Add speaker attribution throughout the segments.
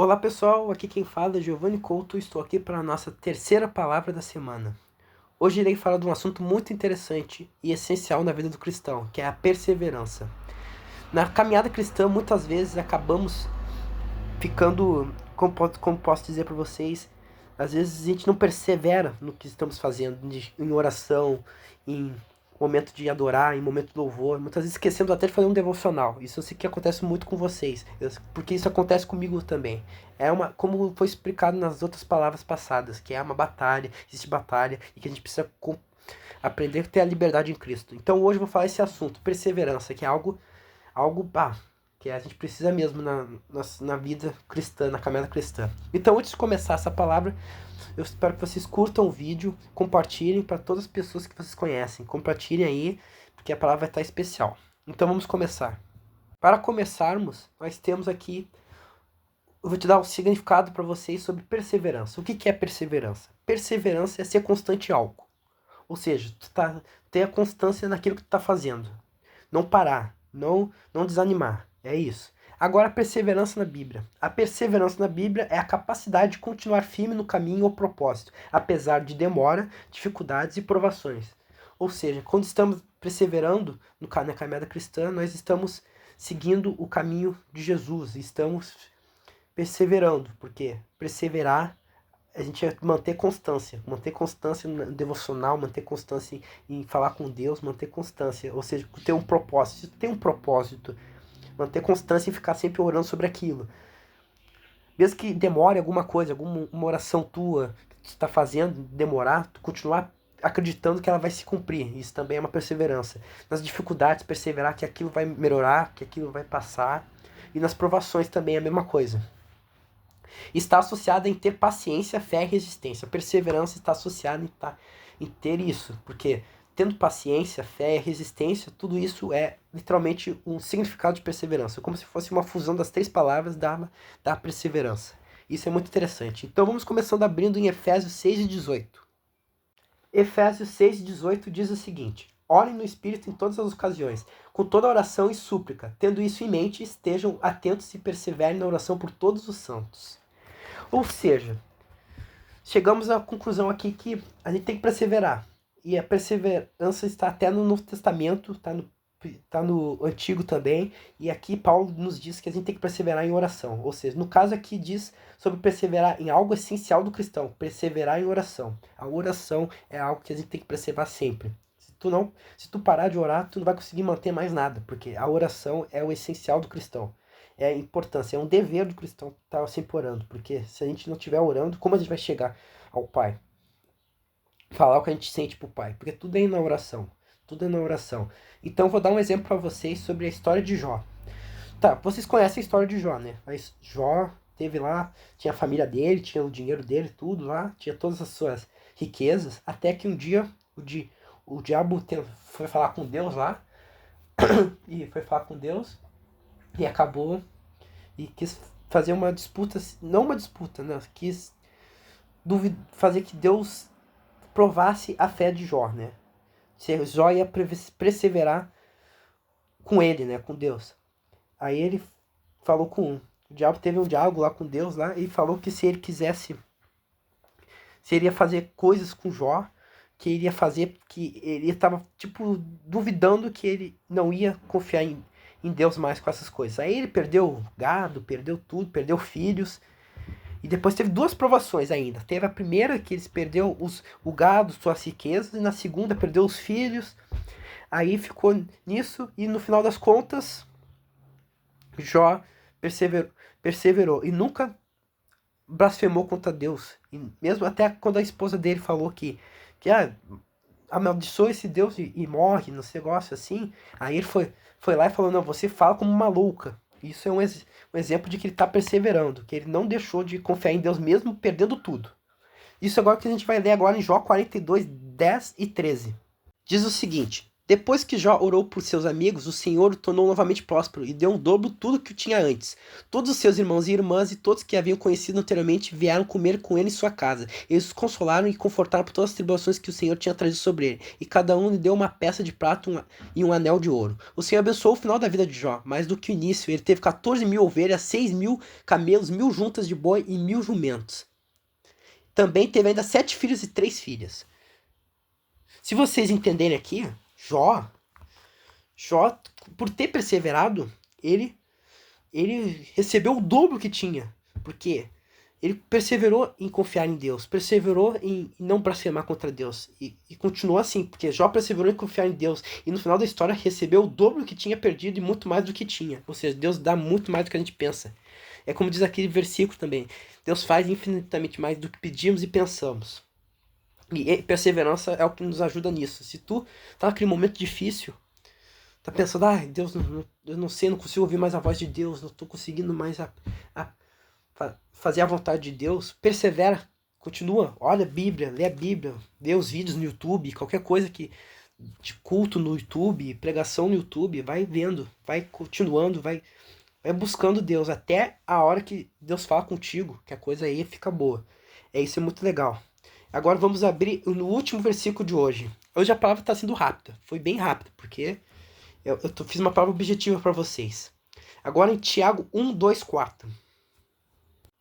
Speaker 1: Olá pessoal, aqui quem fala é Giovanni Couto, estou aqui para a nossa terceira palavra da semana. Hoje irei falar de um assunto muito interessante e essencial na vida do cristão, que é a perseverança. Na caminhada cristã, muitas vezes acabamos ficando, como posso dizer para vocês, às vezes a gente não persevera no que estamos fazendo, em oração, em momento de adorar, em momento de louvor, muitas vezes esquecendo até de fazer um devocional. Isso eu sei que acontece muito com vocês, porque isso acontece comigo também. Como foi explicado nas outras palavras passadas, que é uma batalha, existe batalha, e que a gente precisa aprender a ter a liberdade em Cristo. Então hoje eu vou falar esse assunto, perseverança, que é algo que a gente precisa mesmo na vida cristã, na caminhada cristã. Então, antes de começar essa palavra, eu espero que vocês curtam o vídeo, compartilhem para todas as pessoas que vocês conhecem. Compartilhem aí, porque a palavra vai estar especial. Então, vamos começar. Para começarmos, nós temos aqui, eu vou te dar um significado para vocês sobre perseverança. O que é perseverança? Perseverança é ser constante em algo. Ou seja, ter a constância naquilo que tu está fazendo. Não parar, não desanimar. É isso. Agora, a perseverança na Bíblia. A perseverança na Bíblia é a capacidade de continuar firme no caminho ou propósito, apesar de demora, dificuldades e provações. Ou seja, quando estamos perseverando na caminhada cristã, nós estamos seguindo o caminho de Jesus, estamos perseverando, porque perseverar a gente manter constância no devocional, manter constância em falar com Deus, manter constância, ou seja, ter um propósito. Se tem um propósito, manter constância em ficar sempre orando sobre aquilo. Mesmo que demore alguma coisa, alguma oração tua que tu está fazendo, demorar, tu continuar acreditando que ela vai se cumprir. Isso também é uma perseverança. Nas dificuldades, perseverar que aquilo vai melhorar, que aquilo vai passar. E nas provações também é a mesma coisa. Está associada em ter paciência, fé e resistência. A perseverança está associada em ter isso, porque tendo paciência, fé e resistência, tudo isso é literalmente um significado de perseverança, como se fosse uma fusão das três palavras da perseverança. Isso é muito interessante. Então vamos começando abrindo em Efésios 6:18. Efésios 6:18 diz o seguinte: orem no Espírito em todas as ocasiões, com toda oração e súplica. Tendo isso em mente, estejam atentos e perseverem na oração por todos os santos. Ou seja, chegamos à conclusão aqui que a gente tem que perseverar. E a perseverança está até no Novo Testamento, está no Antigo também. E aqui Paulo nos diz que a gente tem que perseverar em oração. Ou seja, no caso aqui diz sobre perseverar em algo essencial do cristão. Perseverar em oração. A oração é algo que a gente tem que perseverar sempre. Se tu parar de orar, tu não vai conseguir manter mais nada. Porque a oração é o essencial do cristão. É a importância, é um dever do cristão estar sempre orando, porque se a gente não estiver orando, como a gente vai chegar ao Pai? Falar o que a gente sente pro Pai, porque tudo é na oração, tudo é na oração. Então eu vou dar um exemplo para vocês sobre a história de Jó. Tá, vocês conhecem a história de Jó, né? Mas Jó teve lá, tinha a família dele, tinha o dinheiro dele, tudo lá, tinha todas as suas riquezas, até que um dia o diabo foi falar com Deus lá, e foi falar com Deus, e acabou e quis fazer uma disputa, não uma disputa, né? Quis fazer que Deus provasse a fé de Jó, né? Se Jó ia perseverar com ele, né? Com Deus. Aí ele falou o diabo teve um diálogo lá com Deus lá e falou que se ele quisesse, se ele ia fazer coisas com Jó, que ele ia fazer, que ele estava tipo duvidando que ele não ia confiar em Deus mais com essas coisas. Aí ele perdeu gado, perdeu tudo, perdeu filhos. E depois teve duas provações ainda. Teve a primeira, que eles perdeu o gado, suas riquezas, e na segunda perdeu os filhos. Aí ficou nisso, e no final das contas, Jó perseverou e nunca blasfemou contra Deus. E mesmo até quando a esposa dele falou que amaldiçoa esse Deus e morre, não sei, negócio assim. Aí ele foi lá e falou, não, você fala como uma louca. Isso é um exemplo de que ele está perseverando, que ele não deixou de confiar em Deus mesmo perdendo tudo. Isso agora que a gente vai ler agora em Jó 42, 10 e 13. Diz o seguinte: Depois que Jó orou por seus amigos, o Senhor o tornou novamente próspero e deu um dobro tudo que tinha antes. Todos os seus irmãos e irmãs e todos que haviam conhecido anteriormente vieram comer com ele em sua casa. Eles os consolaram e confortaram por todas as tribulações que o Senhor tinha trazido sobre ele, e cada um lhe deu uma peça de prata e um anel de ouro. O Senhor abençoou o final da vida de Jó, mais do que o início. Ele teve 14.000 ovelhas, 6.000 camelos, 1.000 juntas de boi e 1.000 jumentos. Também teve ainda 7 filhos e 3 filhas. Se vocês entenderem aqui, Jó, por ter perseverado, ele recebeu o dobro que tinha. Porque ele perseverou em confiar em Deus, perseverou em não blasfemar contra Deus. E continuou assim, porque Jó perseverou em confiar em Deus. E no final da história recebeu o dobro que tinha perdido e muito mais do que tinha. Ou seja, Deus dá muito mais do que a gente pensa. É como diz aquele versículo também. Deus faz infinitamente mais do que pedimos e pensamos. E perseverança é o que nos ajuda nisso. Se tu tá naquele momento difícil, tá pensando, Deus, eu não sei, não consigo ouvir mais a voz de Deus, não tô conseguindo mais fazer a vontade de Deus, persevera, continua, olha a Bíblia, lê a Bíblia, vê os vídeos no YouTube, qualquer coisa de culto no YouTube, pregação no YouTube, vai vendo, vai continuando, vai buscando Deus até a hora que Deus fala contigo, que a coisa aí fica boa. Isso é muito legal. Agora vamos abrir no último versículo de hoje. Hoje a palavra está sendo rápida. Foi bem rápida, porque eu fiz uma palavra objetiva para vocês. Agora em Tiago 1, 2, 4.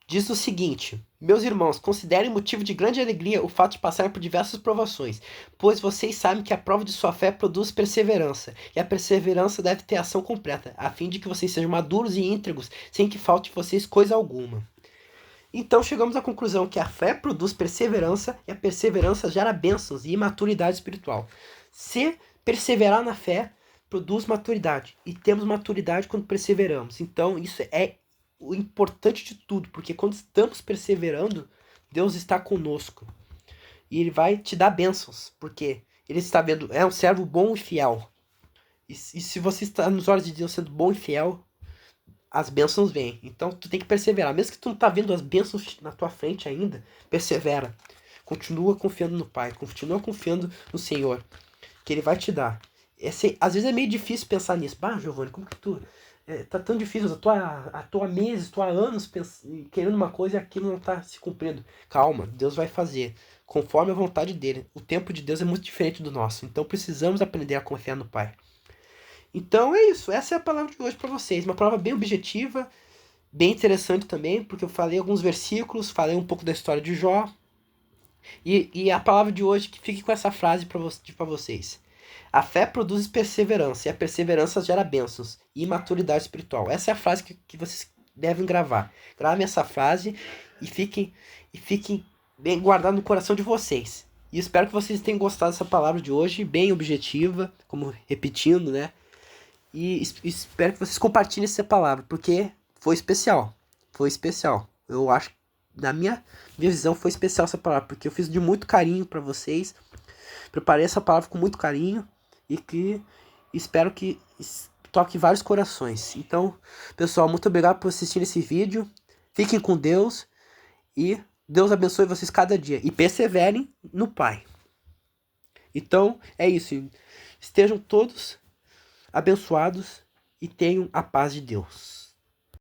Speaker 1: Diz o seguinte: meus irmãos, considerem motivo de grande alegria o fato de passarem por diversas provações, pois vocês sabem que a prova de sua fé produz perseverança, e a perseverança deve ter ação completa, a fim de que vocês sejam maduros e íntegros, sem que falte vocês coisa alguma. Então chegamos à conclusão que a fé produz perseverança e a perseverança gera bênçãos e maturidade espiritual. Se perseverar na fé, produz maturidade. E temos maturidade quando perseveramos. Então isso é o importante de tudo, porque quando estamos perseverando, Deus está conosco. E Ele vai te dar bênçãos, porque Ele está vendo, é um servo bom e fiel. E se você está nos olhos de Deus sendo bom e fiel, as bênçãos vêm. Então tu tem que perseverar. Mesmo que tu não tá vendo as bênçãos na tua frente ainda, persevera. Continua confiando no Pai. Continua confiando no Senhor. Que Ele vai te dar. Às vezes é meio difícil pensar nisso. Giovanni, como que tu... tá tão difícil. Eu tô há meses, tô há anos querendo uma coisa e aquilo não tá se cumprindo. Calma, Deus vai fazer. Conforme a vontade dEle. O tempo de Deus é muito diferente do nosso. Então precisamos aprender a confiar no Pai. Então é isso, essa é a palavra de hoje para vocês. Uma palavra bem objetiva, bem interessante também, porque eu falei alguns versículos, falei um pouco da história de Jó. E a palavra de hoje, que fique com essa frase para vocês. A fé produz perseverança, e a perseverança gera bênçãos e maturidade espiritual. Essa é a frase que vocês devem gravar. Gravem essa frase e fiquem bem guardado no coração de vocês. E espero que vocês tenham gostado dessa palavra de hoje, bem objetiva, como repetindo, né? E espero que vocês compartilhem essa palavra, porque foi especial. Foi especial. Eu acho que, na minha visão, foi especial essa palavra, porque eu fiz de muito carinho para vocês. Preparei essa palavra com muito carinho e que espero que toque vários corações. Então, pessoal, muito obrigado por assistir esse vídeo. Fiquem com Deus e Deus abençoe vocês cada dia. E perseverem no Pai. Então, é isso. Estejam todos abençoados e tenham a paz de Deus.